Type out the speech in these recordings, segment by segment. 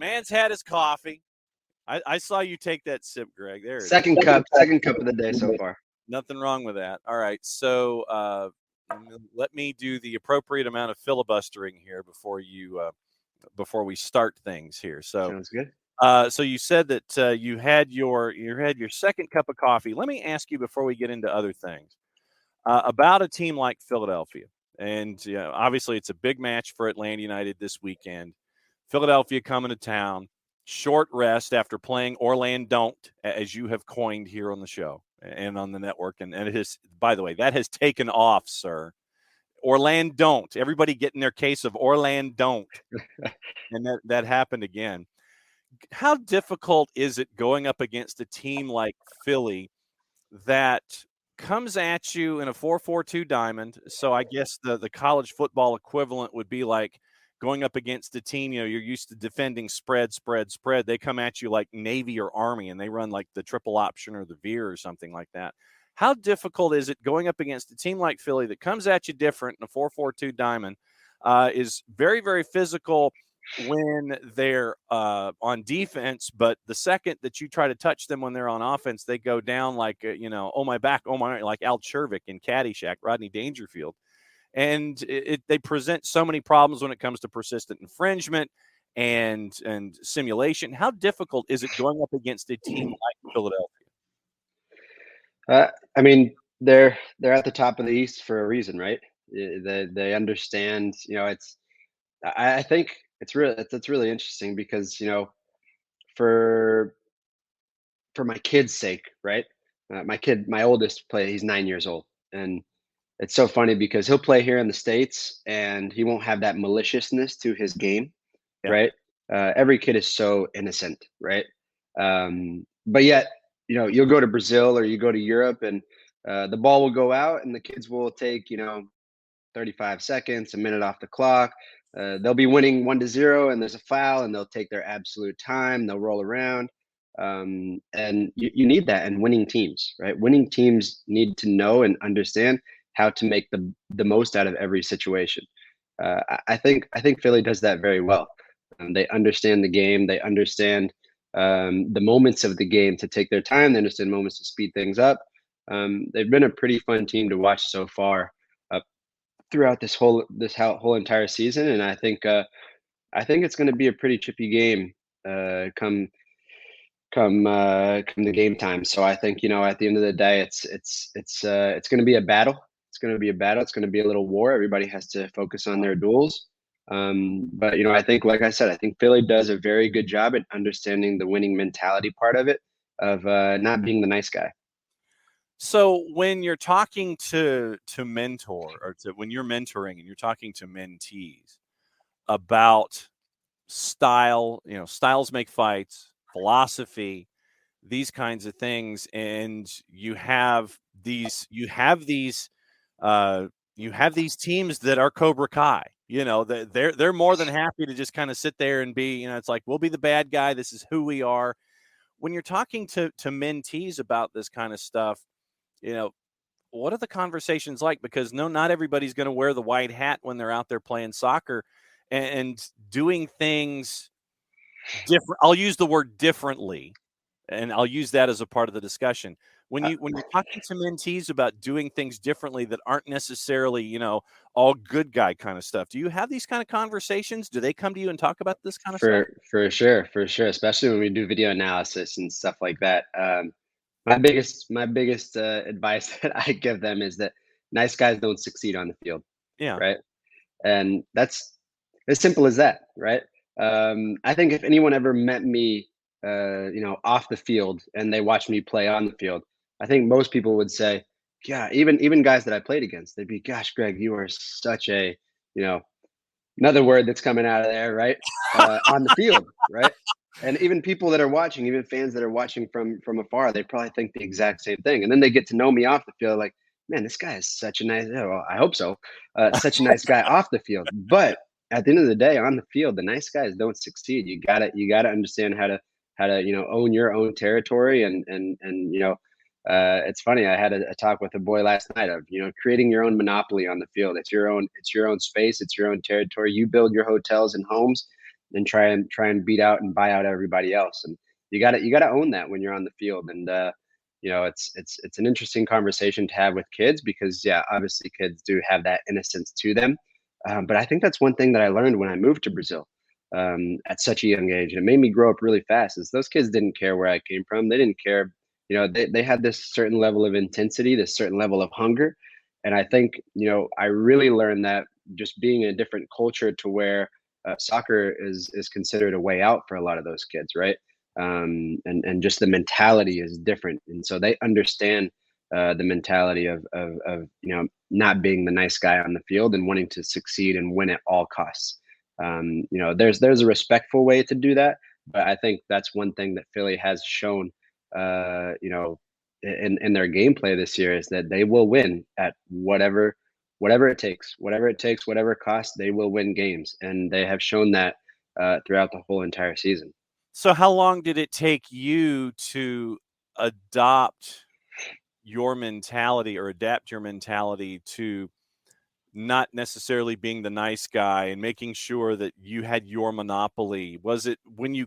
man's had his coffee. I saw you take that sip, Greg. There it is. Second cup of the day so far. Nothing wrong with that. All right, so let me do the appropriate amount of filibustering here before we start things here. So sounds good. So you said that you had your second cup of coffee. Let me ask you before we get into other things about a team like Philadelphia. And obviously, it's a big match for Atlanta United this weekend. Philadelphia coming to town, short rest after playing Orlando, as you have coined here on the show and on the network. And it is, by the way, that has taken off, sir. Orlando. Everybody getting their case of Orlando. And that happened again. How difficult is it going up against a team like Philly that comes at you in a 4-4-2 diamond? So I guess the college football equivalent would be like going up against a team, you're used to defending spread. They come at you like Navy or Army, and they run like the triple option or the veer or something like that. How difficult is it going up against a team like Philly that comes at you different in a 4-4-2 diamond, is very, very physical when they're on defense, but the second that you try to touch them when they're on offense, they go down like, oh my back, oh my, like Al Chervik in Caddyshack, Rodney Dangerfield. And they present so many problems when it comes to persistent infringement and simulation. How difficult is it going up against a team like Philadelphia? I mean, they're at the top of the East for a reason, right? They understand, I think it's really interesting because, for my kid's sake, right? My oldest he's 9 years old, and it's so funny because he'll play here in the States and he won't have that maliciousness to his game, Yeah. right? Every kid is so innocent, right? But yet, you'll go to Brazil or you go to Europe and the ball will go out and the kids will take, 35 seconds, a minute off the clock. They'll be winning 1-0 and there's a foul and they'll take their absolute time. They'll roll around. And you need that in winning teams, right? Winning teams need to know and understand how to make the most out of every situation. I think Philly does that very well. They understand the game. They understand the moments of the game to take their time. They understand moments to speed things up. They've been a pretty fun team to watch so far throughout this whole entire season, and I think it's going to be a pretty chippy game come the game time. So I think at the end of the day, it's going to be a battle. It's going to be a battle. It's going to be a little war. Everybody has to focus on their duels. But I think, like I said, I think Philly does a very good job at understanding the winning mentality part of it, of not being the nice guy. So when you're talking to mentor or when you're mentoring and you're talking to mentees about style, styles make fights, philosophy, these kinds of things, and you have these teams that are Cobra Kai. They're more than happy to just kind of sit there and be, it's like, we'll be the bad guy. This is who we are. When you're talking to mentees about this kind of stuff, what are the conversations like? Because not everybody's going to wear the white hat when they're out there playing soccer and doing things different. I'll use the word differently, and I'll use that as a part of the discussion. When you're talking to mentees about doing things differently that aren't necessarily, all good guy kind of stuff, do you have these kind of conversations? Do they come to you and talk about this kind of stuff? For sure, especially when we do video analysis and stuff like that. My biggest advice that I give them is that nice guys don't succeed on the field. Yeah. Right. And that's as simple as that. Right. I think if anyone ever met me, off the field and they watched me play on the field, I think most people would say, yeah, even guys that I played against, they'd be, gosh, Greg, you are such a, another word that's coming out of there, right? On the field, right? And even people that are watching, even fans that are watching from afar, they probably think the exact same thing. And then they get to know me off the field, like, man, this guy is such a nice. Well, I hope so. Such a nice guy off the field. But at the end of the day, on the field, the nice guys don't succeed. You gotta understand how to own your own territory and it's funny. I had a talk with a boy last night of creating your own monopoly on the field. It's your own space. It's your own territory. You build your hotels and homes. and try and beat out and buy out everybody else. And you gotta own that when you're on the field. And it's an interesting conversation to have with kids because yeah, obviously kids do have that innocence to them. But I think that's one thing that I learned when I moved to Brazil at such a young age. And it made me grow up really fast. Is those kids didn't care where I came from. They didn't care. They had this certain level of intensity, this certain level of hunger. And I think, I really learned that just being in a different culture to where soccer is considered a way out for a lot of those kids, right? And just the mentality is different, and so they understand the mentality of not being the nice guy on the field and wanting to succeed and win at all costs. There's a respectful way to do that, but I think that's one thing that Philly has shown, in their gameplay this year is that they will win at whatever it takes, whatever it costs. They will win games, and they have shown that throughout the whole entire season. So how long did it take you to adopt your mentality or adapt your mentality to not necessarily being the nice guy and making sure that you had your monopoly? Was it when you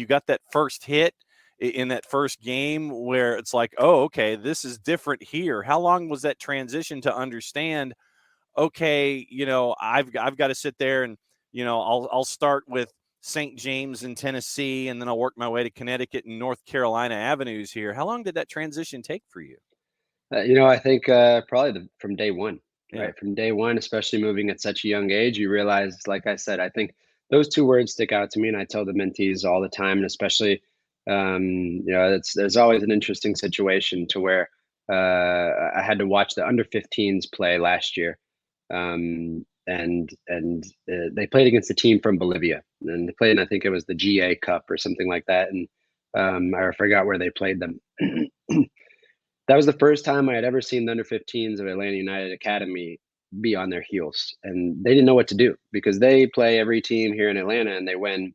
got that first hit in that first game where it's like, oh, okay, this is different here? How long was that transition to understand, okay, I've got to sit there and, I'll start with St. James in Tennessee, and then I'll work my way to Connecticut and North Carolina avenues here. How long did that transition take for you? I think probably from day one, Yeah. right? From day one, especially moving at such a young age, you realize, like I said, I think those two words stick out to me, and I tell the mentees all the time, and especially, there's always an interesting situation to where I had to watch the under 15s play last year, and they played against a team from Bolivia, and they played, in, I think it was the GA Cup or something like that, and I forgot where they played them. That was the first time I had ever seen the under 15s of Atlanta United Academy be on their heels. And they didn't know what to do because they play every team here in Atlanta and they win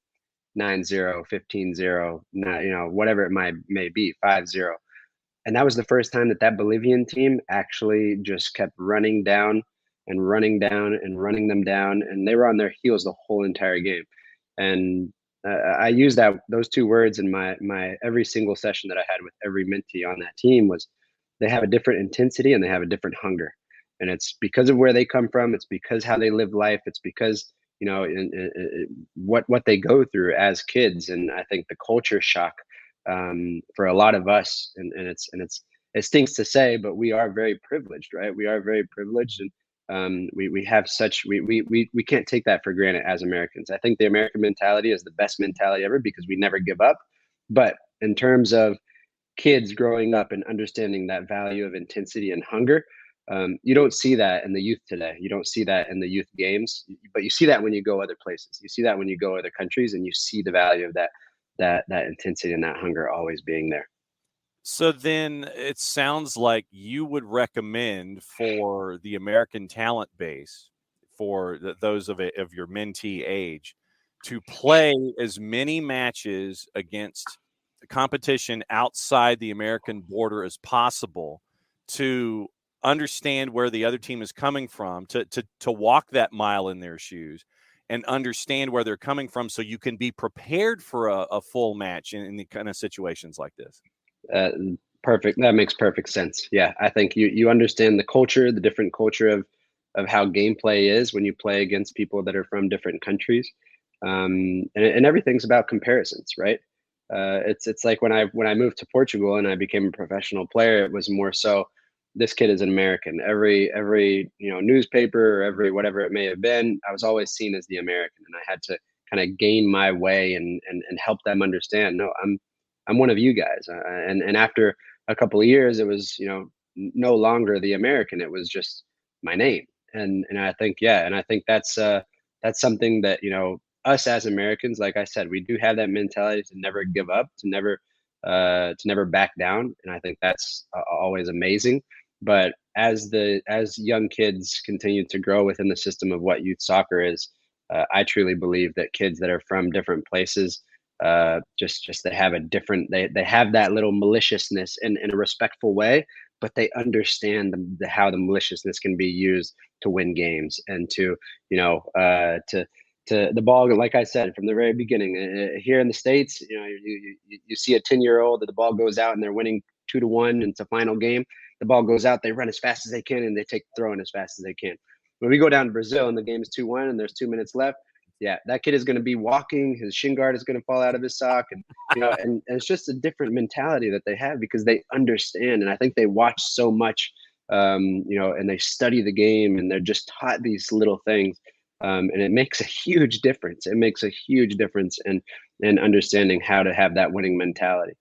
9-0, 15-0, whatever it may be, 5-0. And that was the first time that that Bolivian team actually just kept running down and running down and running them down. And they were on their heels the whole entire game. And I use those two words in my every single session that I had with every mentee on that team was they have a different intensity and they have a different hunger. And it's because of where they come from. It's because how they live life. It's because what they go through as kids. And I think the culture shock for a lot of us, and it stinks to say, but we are very privileged, right? We are very privileged, and we have such we can't take that for granted as Americans. I think the American mentality is the best mentality ever because we never give up. But in terms of kids growing up and understanding that value of intensity and hunger, you don't see that in the youth today. You don't see that in the youth games, but you see that when you go other places. You see that when you go other countries, and you see the value of that intensity and that hunger always being there. So then it sounds like you would recommend for the American talent base, for those of your mentee age, to play as many matches against competition outside the American border as possible to understand where the other team is coming from, to walk that mile in their shoes and understand where they're coming from so you can be prepared for a full match in the kind of situations like this. Uh, Perfect. That makes perfect sense. Yeah, I think you understand the culture, the different culture of how gameplay is when you play against people that are from different countries, and everything's about comparisons, right? It's like when I moved to Portugal and I became a professional player, it was more so this kid is an American. Every newspaper or every whatever it may have been, I was always seen as the American, and I had to kind of gain my way and help them understand. No, I'm one of you guys, and after a couple of years, it was no longer the American. It was just my name, and I think yeah, and I think that's something that us as Americans, like I said, we do have that mentality to never give up, to never back down, and I think that's always amazing. But as young kids continue to grow within the system of what youth soccer is, I truly believe that kids that are from different places, just they have a different they have that little maliciousness in a respectful way, but they understand how the maliciousness can be used to win games and to to the ball, like I said from the very beginning. Here in the States, you see a 10-year-old that the ball goes out and they're winning 2-1. And it's a final game. The ball goes out, they run as fast as they can, and they take the throw in as fast as they can. When we go down to Brazil and the game is 2-1 and there's 2 minutes left, yeah, that kid is going to be walking. His shin guard is going to fall out of his sock, and and it's just a different mentality that they have because they understand, and I think they watch so much, and they study the game, and they're just taught these little things, and it makes a huge difference. It makes a huge difference in understanding how to have that winning mentality.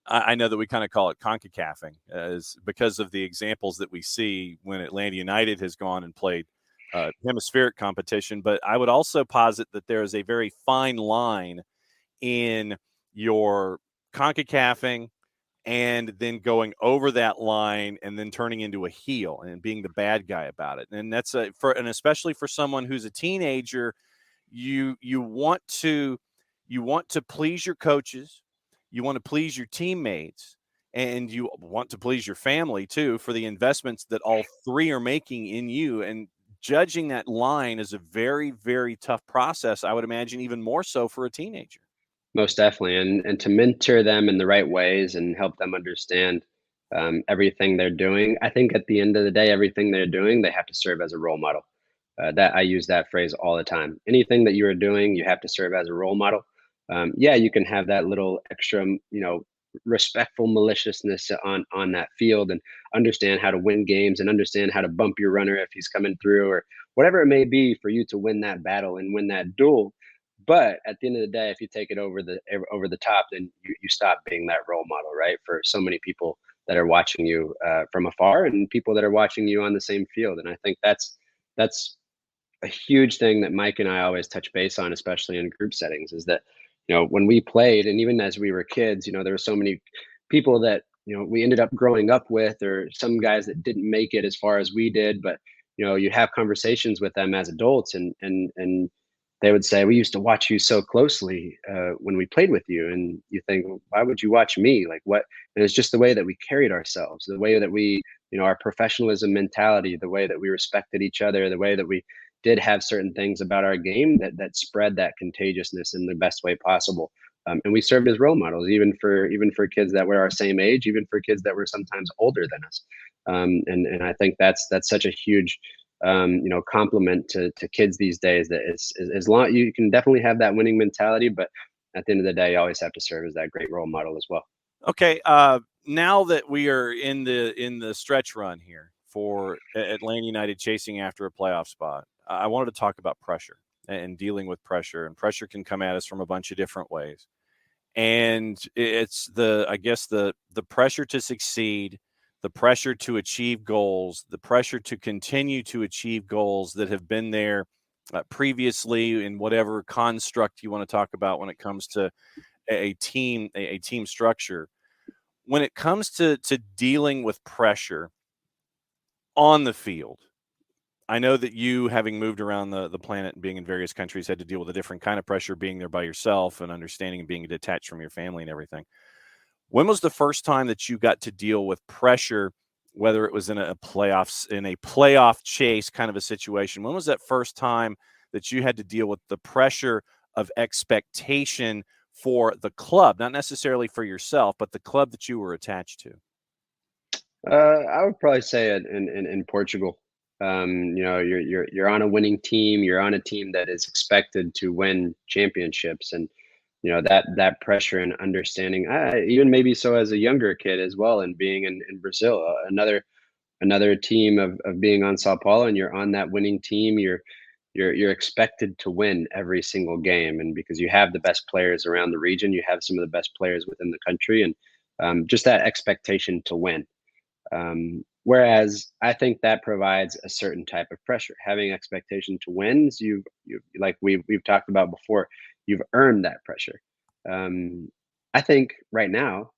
I know that we kind of call it CONCACAFing, as because of the examples that we see when Atlanta United has gone and played hemispheric competition. But I would also posit that there is a very fine line in your CONCACAFing and then going over that line and then turning into a heel and being the bad guy about it. And that's and especially for someone who's a teenager, you want to please your coaches, you want to please your teammates, and you want to please your family too for the investments that all three are making in you. And judging that line is a very, very tough process. I would imagine even more so for a teenager. Most definitely, and to mentor them in the right ways and help them understand everything they're doing. I think at the end of the day, everything they're doing, they have to serve as a role model. That I use that phrase all the time. Anything that you are doing, you have to serve as a role model. Yeah, you can have that little extra, respectful maliciousness on that field, and understand how to win games, and understand how to bump your runner if he's coming through, or whatever it may be for you to win that battle and win that duel. But at the end of the day, if you take it over the top, then you stop being that role model, right? For so many people that are watching you from afar, and people that are watching you on the same field. And I think that's a huge thing that Mike and I always touch base on, especially in group settings, is that, when we played, and even as we were kids, there were so many people that, we ended up growing up with, or some guys that didn't make it as far as we did. But, you have conversations with them as adults, and they would say, "We used to watch you so closely when we played with you." And you think, "Well, why would you watch me? Like what?" And it's just the way that we carried ourselves, the way that we, our professionalism mentality, the way that we respected each other, the way that we did have certain things about our game that spread that contagiousness in the best way possible. And we served as role models, even for kids that were our same age, even for kids that were sometimes older than us. And I think that's such a huge compliment to kids thes days. That is as long, you can definitely have that winning mentality, but at the end of the day, you always have to serve as that great role model as well. Okay, now that we are in the stretch run here for Atlanta United chasing after a playoff spot, I wanted to talk about pressure and dealing with pressure. And pressure can come at us from a bunch of different ways. And it's I guess the pressure to succeed, the pressure to achieve goals, the pressure to continue to achieve goals that have been there previously in whatever construct you want to talk about when it comes to a team, a team structure. When it comes to dealing with pressure on the field, I know that you, having moved around the planet and being in various countries, had to deal with a different kind of pressure being there by yourself and understanding and being detached from your family and everything. When was the first time that you got to deal with pressure, whether it was in a playoff chase kind of a situation? When was that first time that you had to deal with the pressure of expectation for the club, not necessarily for yourself, but the club that you were attached to? I would probably say it in Portugal. You're on a winning team. You're on a team that is expected to win championships, and that pressure and understanding. Even maybe so as a younger kid as well, and being in Brazil, another team of being on Sao Paulo, and you're on that winning team. You're expected to win every single game, and because you have the best players around the region, you have some of the best players within the country, and just that expectation to win. Whereas I think that provides a certain type of pressure. Having expectation to wins, you like we've talked about before, you've earned that pressure. Um, I think right now,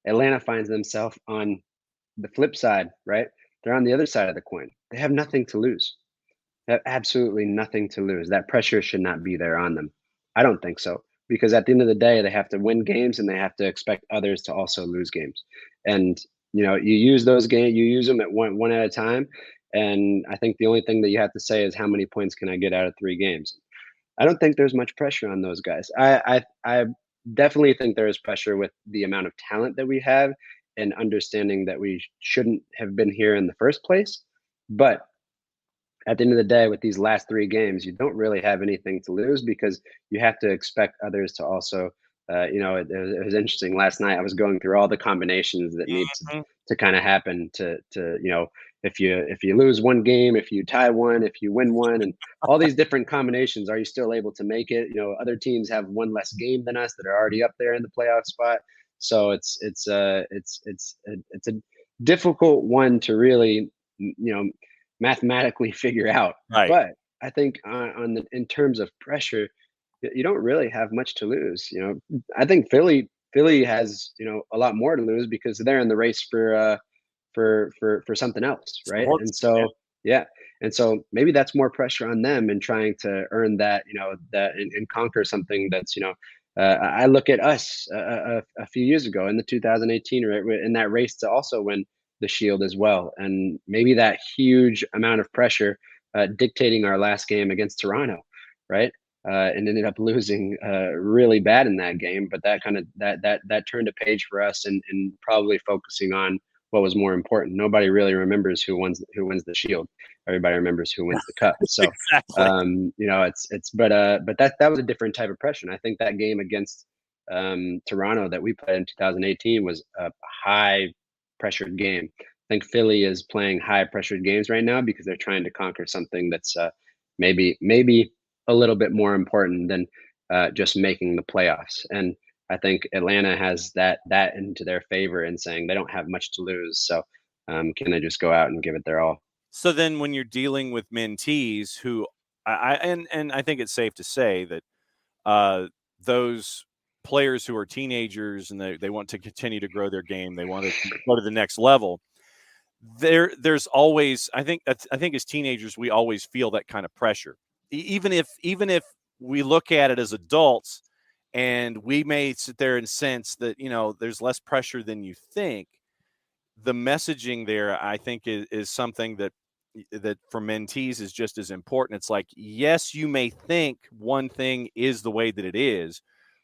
Atlanta finds themselves on the flip side, right? They're on the other side of the coin. They have nothing to lose. They have absolutely nothing to lose. That pressure should not be there on them. I don't think so. Because at the end of the day, they have to win games, and they have to expect others to also lose games. And you use those games, you use them at one at a time. And I think the only thing that you have to say is, how many points can I get out of 3 games? I don't think there's much pressure on those guys. I definitely think there is pressure with the amount of talent that we have and understanding that we shouldn't have been here in the first place. But at the end of the day, with these last 3 games, you don't really have anything to lose because you have to expect others to also, it was interesting. Last night, I was going through all the combinations that need to Mhm. kind of happen if you lose one game, if you tie one, if you win one, and all these different combinations. Are you still able to make it? Other teams have one less game than us that are already up there in the playoff spot. So it's a difficult one to really, mathematically figure out. Right. But I think in terms of pressure, you don't really have much to lose. I think Philly has a lot more to lose because they're in the race for something else, It's the right? horse. And Yeah. so yeah, and so maybe that's more pressure on them in trying to earn that, that and conquer something that's I look at us a few years ago in the 2018, right, in that race to also win the Shield as well, and maybe that huge amount of pressure dictating our last game against Toronto, right? And ended up losing really bad in that game. But that kind of that turned a page for us, and probably focusing on what was more important. Nobody really remembers who wins the Shield. Everybody remembers who wins the Cup. So, Exactly. it's but that was a different type of pressure. And I think that game against Toronto that we played in 2018 was a high pressured game. I think Philly is playing high pressured games right now because they're trying to conquer something that's maybe a little bit more important than just making the playoffs. And I think Atlanta has that into their favor in saying they don't have much to lose. So can they just go out and give it their all? So then when you're dealing with mentees who and I think it's safe to say that uh, those players who are teenagers and they want to continue to grow their game, they want to go to the next level. There's always I think as teenagers we always feel that kind of pressure. Even if we look at it as adults and we may sit there and sense that there's less pressure than you think, the messaging there, I think, is something that for mentees is just as important. It's like, yes, you may think one thing is the way that it is,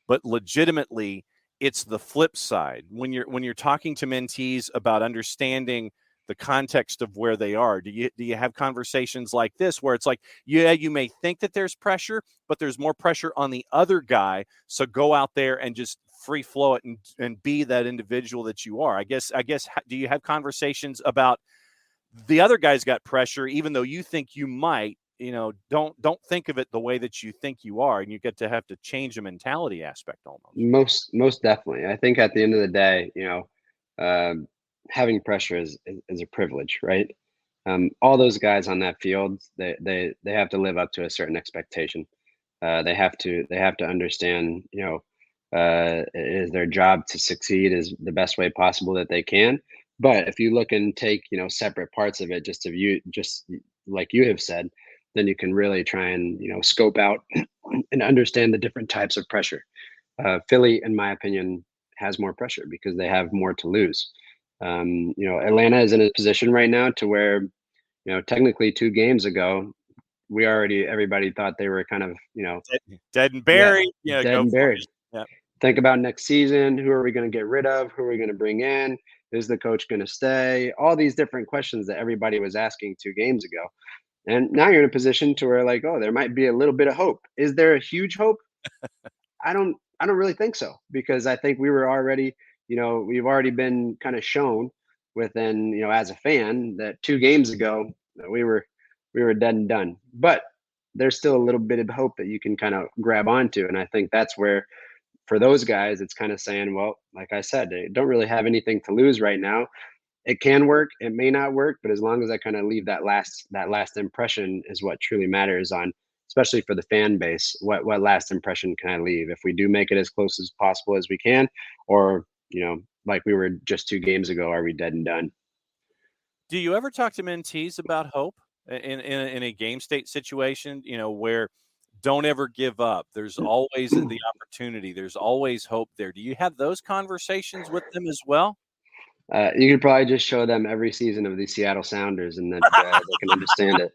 but legitimately, it's the flip side. When you're talking to mentees about understanding the context of where they are, do you have conversations like this where it's like, yeah, you may think that there's pressure, but there's more pressure on the other guy. So go out there and just free flow it and be that individual that you are. I guess do you have conversations about the other guy's got pressure even though you think you might, don't think of it the way that you think you are, and you get to have to change the mentality aspect almost. Most definitely. I think at the end of the day, um, having pressure is a privilege, right? All those guys on that field, they have to live up to a certain expectation. They have to understand, it is their job to succeed as the best way possible that they can. But if you look and take, separate parts of it, just like you have said, then you can really try and scope out and understand the different types of pressure. Philly, in my opinion, has more pressure because they have more to lose. Atlanta is in a position right now to where, technically 2 games ago, everybody thought they were kind of, Dead and yeah, buried. Yeah, dead go and for buried. it. Yeah. Think about next season. Who are we going to get rid of? Who are we going to bring in? Is the coach going to stay? All these different questions that everybody was asking 2 games ago. And now you're in a position to where like, oh, there might be a little bit of hope. Is there a huge hope? I don't really think so because I think we were already, we've already been kind of shown within, as a fan that 2 games ago we were dead and done. But there's still a little bit of hope that you can kind of grab onto. And I think that's where for those guys, it's kind of saying, well, like I said, they don't really have anything to lose right now. It can work, it may not work, but as long as I kind of leave that last impression is what truly matters on, especially for the fan base. What last impression can I leave? If we do make it as close as possible as we can, or like we were just 2 games ago, are we dead and done? Do you ever talk to mentees about hope in a game state situation? Where don't ever give up. There's always the opportunity. There's always hope there. Do you have those conversations with them as well? You could probably just show them every season of the Seattle Sounders, and that they can understand it.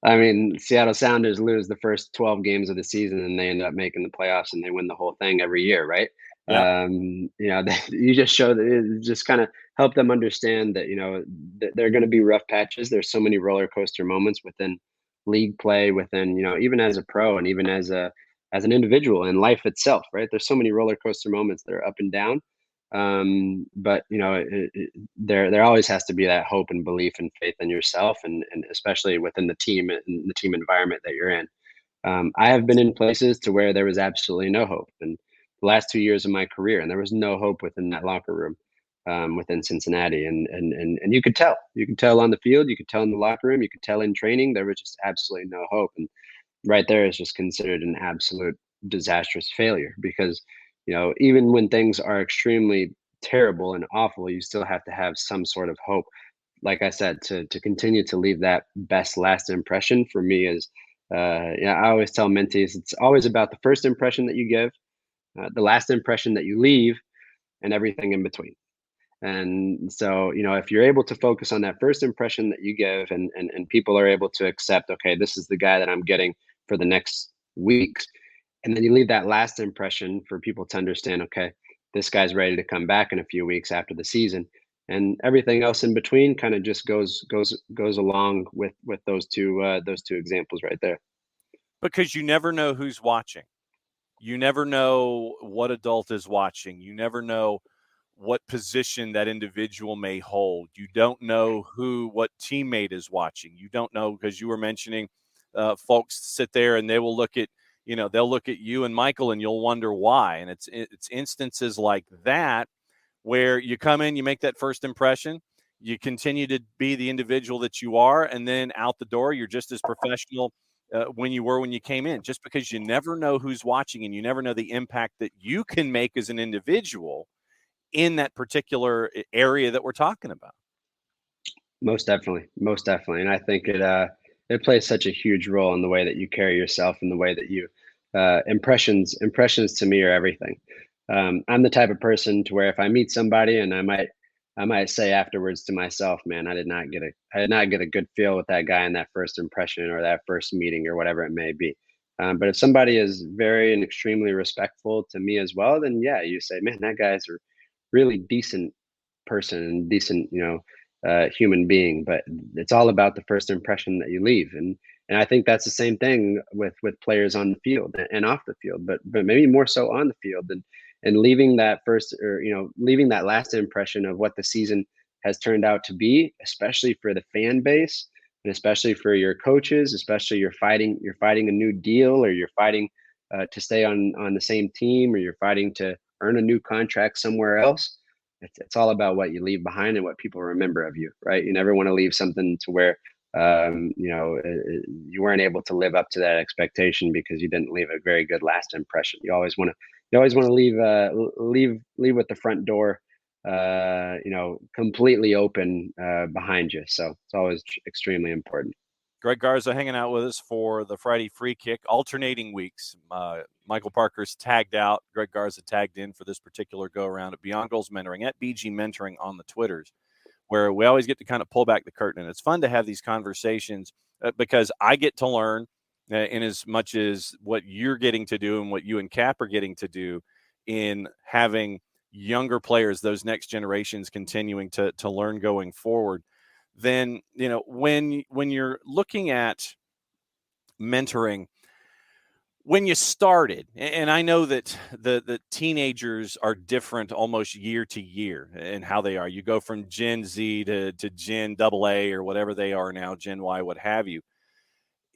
I mean, Seattle Sounders lose the first 12 games of the season and they end up making the playoffs and they win the whole thing every year, right? Yeah. You know, you just show that it just kind of help them understand that, you know, there are going to be rough patches. There's so many roller coaster moments within league play, within, you know, even as a pro and even as an individual in life itself, right? There's so many roller coaster moments that are up and down. But you know, there always has to be that hope and belief and faith in yourself, and especially within the team and the team environment that you're in. I have been in places to where there was absolutely no hope, and the last 2 years of my career, and there was no hope within that locker room, within Cincinnati, and you could tell on the field, you could tell in the locker room, you could tell in training, there was just absolutely no hope, and right there is just considered an absolute disastrous failure because, you know, even when things are extremely terrible and awful, you still have to have some sort of hope. Like I said, to continue to leave that best last impression for me is, yeah, I always tell mentees it's always about the first impression that you give, the last impression that you leave, and everything in between. And so, you know, if you're able to focus on that first impression that you give and people are able to accept, okay, this is the guy that I'm getting for the next weeks. And then you leave that last impression for people to understand, okay, this guy's ready to come back in a few weeks after the season. And everything else in between kind of just goes along with those two examples right there. Because you never know who's watching. You never know what adult is watching. You never know what position that individual may hold. You don't know what teammate is watching. You don't know, because you were mentioning folks sit there and they will look at, they'll look at you and Michael and you'll wonder why. And it's instances like that where you come in, you make that first impression, you continue to be the individual that you are, and then out the door, you're just as professional when you were when you came in, just because you never know who's watching and you never know the impact that you can make as an individual in that particular area that we're talking about. Most definitely, and I think it plays such a huge role in the way that you carry yourself and the way that you impressions to me are everything. I'm the type of person to where if I meet somebody and I might say afterwards to myself, man, I did not get a good feel with that guy in that first impression or that first meeting or whatever it may be. But if somebody is very and extremely respectful to me as well, then yeah, you say, man, that guy's a really decent person and decent, you know, human being. But it's all about the first impression that you leave, and I think that's the same thing with players on the field and off the field, but maybe more so on the field, and leaving that first, or you know, leaving that last impression of what the season has turned out to be, especially for the fan base and especially for your coaches, especially you're fighting a new deal, or you're fighting to stay on the same team, or you're fighting to earn a new contract somewhere else. It's all about what you leave behind and what people remember of you, right? You never want to leave something to where you know, you weren't able to live up to that expectation because you didn't leave a very good last impression. You always want to leave with the front door, you know, completely open behind you. So it's always extremely important. Greg Garza hanging out with us for the Friday Free Kick, alternating weeks. Michael Parker's tagged out. Greg Garza tagged in for this particular go-around at Beyond Goals Mentoring, at BG Mentoring on the Twitters, where we always get to kind of pull back the curtain. And it's fun to have these conversations because I get to learn in as much as what you're getting to do and what you and Cap are getting to do in having younger players, those next generations continuing to learn going forward. Then, when you're looking at mentoring, when you started, and I know that the teenagers are different almost year to year in how they are. You go from Gen Z to Gen AA or whatever they are now, Gen Y, what have you.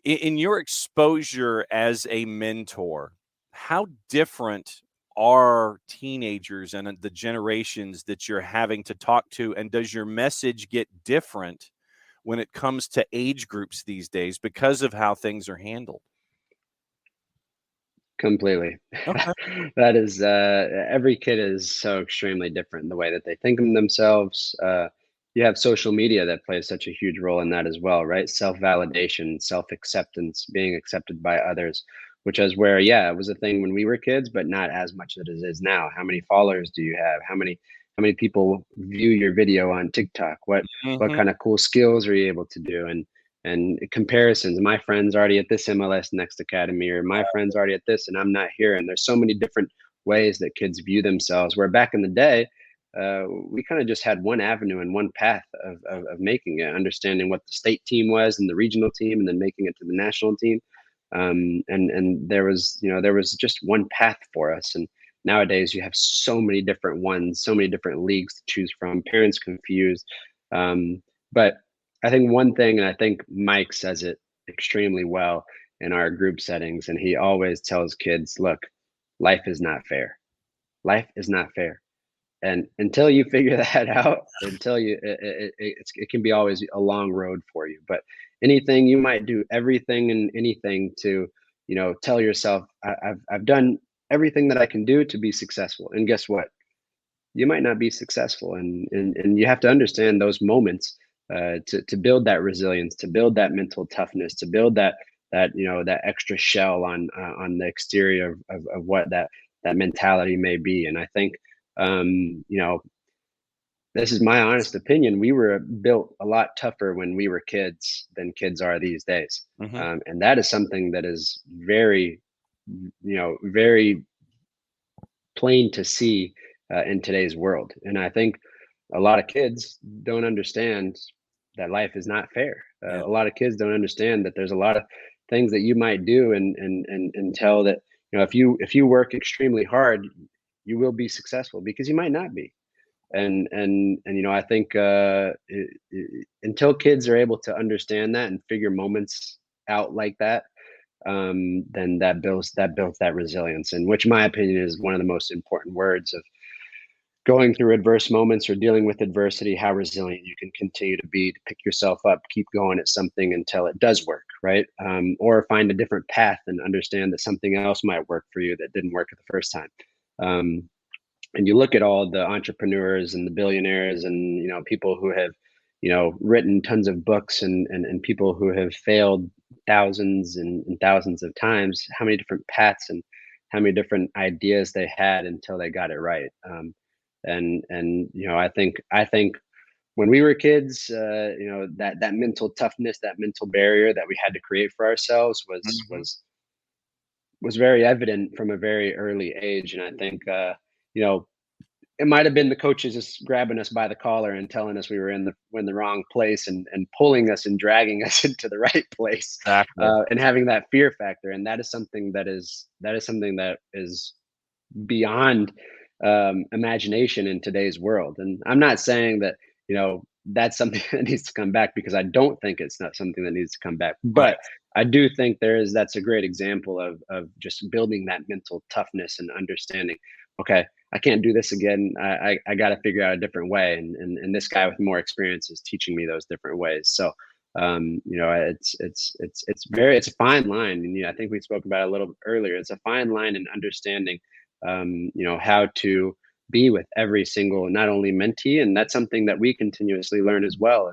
In your exposure as a mentor, how different are teenagers and the generations that you're having to talk to? And does your message get different when it comes to age groups these days because of how things are handled? Completely. Okay. That is, every kid is so extremely different in the way that they think of themselves. You have social media that plays such a huge role in that as well, right? Self validation, self acceptance, being accepted by others, which is where, yeah, it was a thing when we were kids, but not as much as it is now. How many followers do you have? How many people view your video on TikTok? What Mhm. kind of cool skills are you able to do? and comparisons. My friend's already at this MLS Next Academy, or my friend's already at this, and I'm not here. And there's so many different ways that kids view themselves. Where back in the day, we kind of just had one avenue and one path of making it, understanding what the state team was and the regional team, and then making it to the national team. And there was, there was just one path for us. And nowadays you have so many different ones, so many different leagues to choose from, parents confused. But I think one thing, and I think Mike says it extremely well in our group settings, and he always tells kids, look, life is not fair. Life is not fair. And until you figure that out, until it can be always a long road for you. But anything you might do, everything and anything to, tell yourself, I've done everything that I can do to be successful. And guess what? You might not be successful, and you have to understand those moments to build that resilience, to build that mental toughness, to build that extra shell on the exterior of what that mentality may be. And I think this is my honest opinion. We were built a lot tougher when we were kids than kids are these days. Mm-hmm. And that is something that is very, very plain to see in today's world. And I think a lot of kids don't understand that life is not fair. Yeah. A lot of kids don't understand that there's a lot of things that you might do and tell that, if you work extremely hard, you will be successful, because you might not be. And I think until kids are able to understand that and figure moments out like that, then that builds that resilience, and which, in my opinion, is one of the most important words of going through adverse moments or dealing with adversity. How resilient you can continue to be, to pick yourself up, keep going at something until it does work, right? Or find a different path and understand that something else might work for you that didn't work at the first time. And you look at all the entrepreneurs and the billionaires, and people who have written tons of books, and people who have failed thousands and thousands of times, how many different paths and how many different ideas they had until they got it right. And I think when we were kids, that mental toughness, that mental barrier that we had to create for ourselves was Mm-hmm. was was very evident from a very early age. And I think you know it might have been the coaches just grabbing us by the collar and telling us we were in the wrong place, and pulling us and dragging us into the right place, Exactly. and having that fear factor. And that is something that is beyond imagination in today's world. And I'm not saying that that's something that needs to come back, because I don't think it's not something that needs to come back. Right. But I do think that's a great example of just building that mental toughness and understanding. Okay, I can't do this again. I got to figure out a different way, and this guy with more experience is teaching me those different ways. So it's a fine line, and I think we spoke about it a little bit earlier. It's a fine line in understanding how to be with every single, not only mentee, and that's something that we continuously learn as well.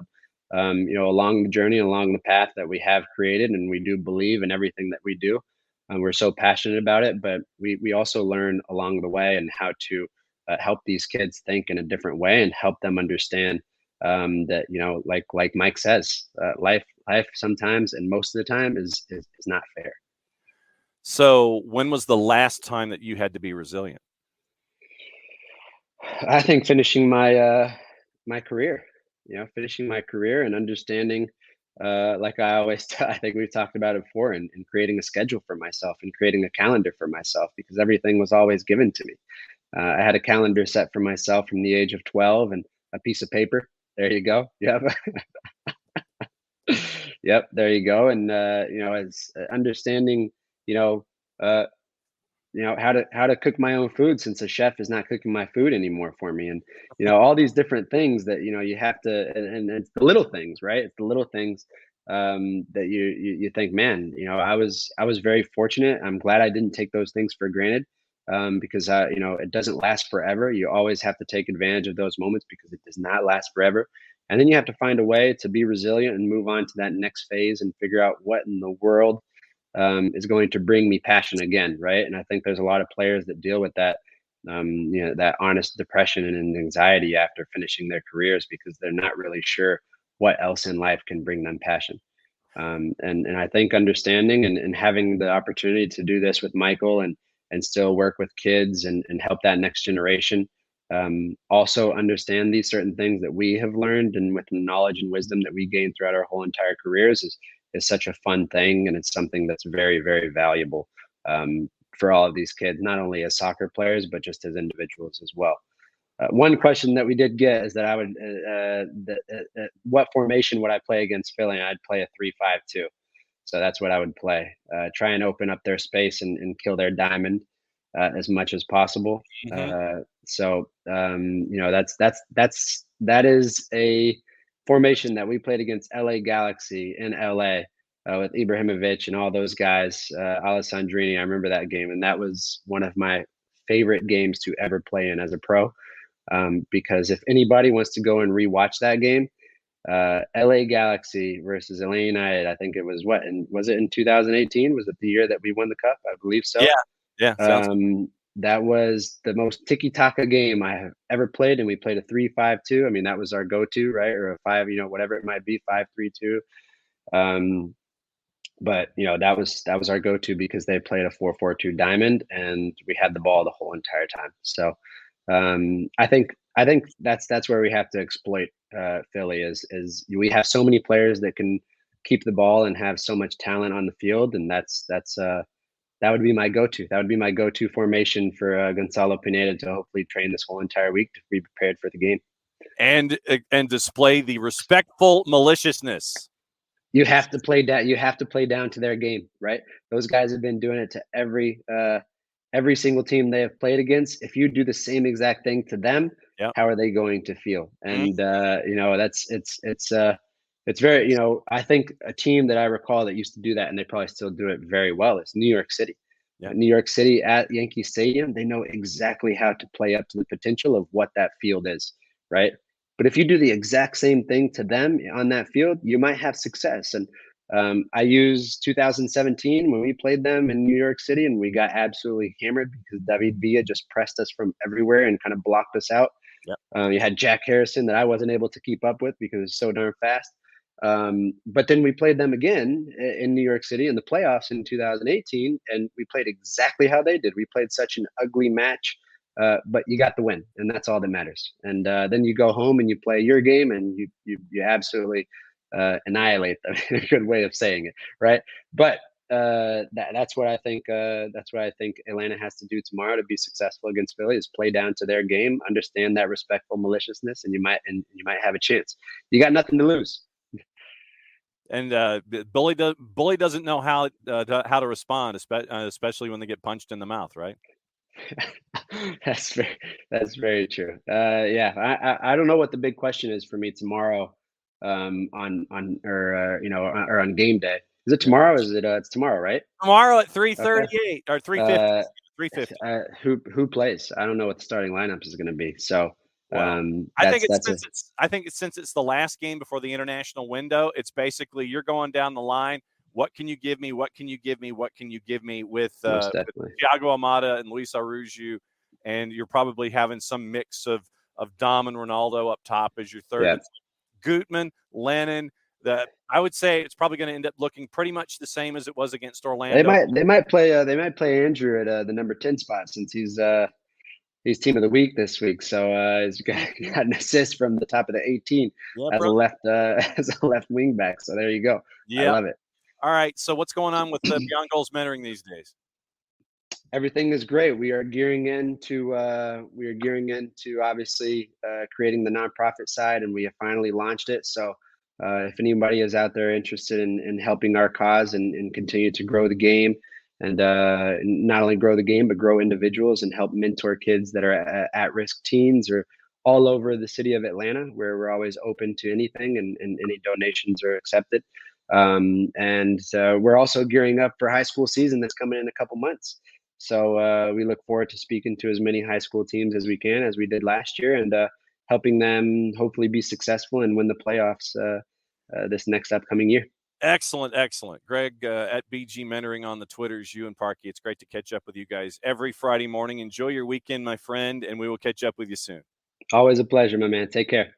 And along the journey, along the path that we have created, and we do believe in everything that we do. We're so passionate about it, but we also learn along the way, and how to help these kids think in a different way, and help them understand that like Mike says, life sometimes, and most of the time, is not fair. So, when was the last time that you had to be resilient? I think finishing my career, finishing my career and understanding, like I always, I think we've talked about it before, and creating a schedule for myself and creating a calendar for myself, because everything was always given to me. I had a calendar set for myself from the age of 12, and a piece of paper. There you go. Yep. Yep. There you go. And, it's understanding, you know, uh, how to cook my own food, since a chef is not cooking my food anymore for me. And all these different things that you have to, and it's the little things, right? It's the little things that you think, man, I was very fortunate. I'm glad I didn't take those things for granted, because it doesn't last forever. You always have to take advantage of those moments, because it does not last forever. And then you have to find a way to be resilient and move on to that next phase, and figure out what in the world is going to bring me passion again, right? And I think there's a lot of players that deal with that honest depression and anxiety after finishing their careers, because they're not really sure what else in life can bring them passion. And I think understanding and having the opportunity to do this with Michael and still work with kids and help that next generation also understand these certain things that we have learned, and with the knowledge and wisdom that we gained throughout our whole entire careers is such a fun thing, and it's something that's very, very valuable for all of these kids, not only as soccer players but just as individuals as well. One question that we did get is that I would, what formation would I play against Philly? And I'd play a 3-5-2. So that's what I would play. Try and open up their space and kill their diamond as much as possible. Mm-hmm. That is a formation that we played against LA Galaxy in LA with Ibrahimovic and all those guys. Alessandrini, I remember that game, and that was one of my favorite games to ever play in as a pro. Because if anybody wants to go and rewatch that game, LA Galaxy versus LA United, I think it was and was it in 2018? Was it the year that we won the cup? I believe so. Yeah, sounds That was the most tiki-taka game I have ever played, and we played a 3-5-2. I mean, that was our go-to, right? Or a five, whatever it might be, 5-3-2. But that was our go-to because they played a 4-4-2 diamond, and we had the ball the whole entire time. So I think that's where we have to exploit Philly is we have so many players that can keep the ball and have so much talent on the field, and that would be my go-to. That would be my go-to formation for Gonzalo Pineda to hopefully train this whole entire week to be prepared for the game. And display the respectful maliciousness. You have to play that. You have to play down to their game, right? Those guys have been doing it to every single team they have played against. If you do the same exact thing to them, Yep. how are they going to feel? And it's very, I think a team that I recall that used to do that, and they probably still do it very well, is New York City. Yep. New York City at Yankee Stadium, they know exactly how to play up to the potential of what that field is, right? But if you do the exact same thing to them on that field, you might have success. And I use 2017 when we played them in New York City, and we got absolutely hammered because David Villa just pressed us from everywhere and kind of blocked us out. Yep. You had Jack Harrison that I wasn't able to keep up with because it's so darn fast. But then we played them again in New York City in the playoffs in 2018, and we played exactly how they did. We played such an ugly match, but you got the win, and that's all that matters. And then you go home and you play your game, and you absolutely annihilate them. A good way of saying it, right? But that's what I think. That's what I think Atlanta has to do tomorrow to be successful against Philly is play down to their game, understand that respectful maliciousness, and you might have a chance. You got nothing to lose. And Bully doesn't know how to respond, especially when they get punched in the mouth, right? That's very true. I don't know what the big question is for me tomorrow, on game day. Is it tomorrow? Is it? It's tomorrow, right? Tomorrow at 3:38 or 3:50. 3:50. Who plays? I don't know what the starting lineup is going to be. So. Well, I think since it's the last game before the international window, it's basically you're going down the line. What can you give me? What can you give me? What can you give me with Thiago Almada and Luis Araújo, and you're probably having some mix of Dom and Ronaldo up top as your third. Yeah. Gutman, Lennon. I would say it's probably going to end up looking pretty much the same as it was against Orlando. They might play Andrew at the number 10 spot since he's team of the week this week. So he's got an assist from the top of the 18 as a left wing back. So there you go. I love it. All right. So what's going on with the Beyond Goals mentoring these days? Everything is great. We are gearing into obviously creating the nonprofit side, and we have finally launched it. So if anybody is out there interested in helping our cause and continue to grow the game, and not only grow the game, but grow individuals and help mentor kids that are at-risk teens or all over the city of Atlanta, where we're always open to anything and any donations are accepted. And we're also gearing up for high school season that's coming in a couple months. So we look forward to speaking to as many high school teams as we can, as we did last year, and helping them hopefully be successful and win the playoffs this next upcoming year. Excellent. Greg, at BG Mentoring on the Twitters, you and Parky, it's great to catch up with you guys every Friday morning. Enjoy your weekend, my friend, and we will catch up with you soon. Always a pleasure, my man. Take care.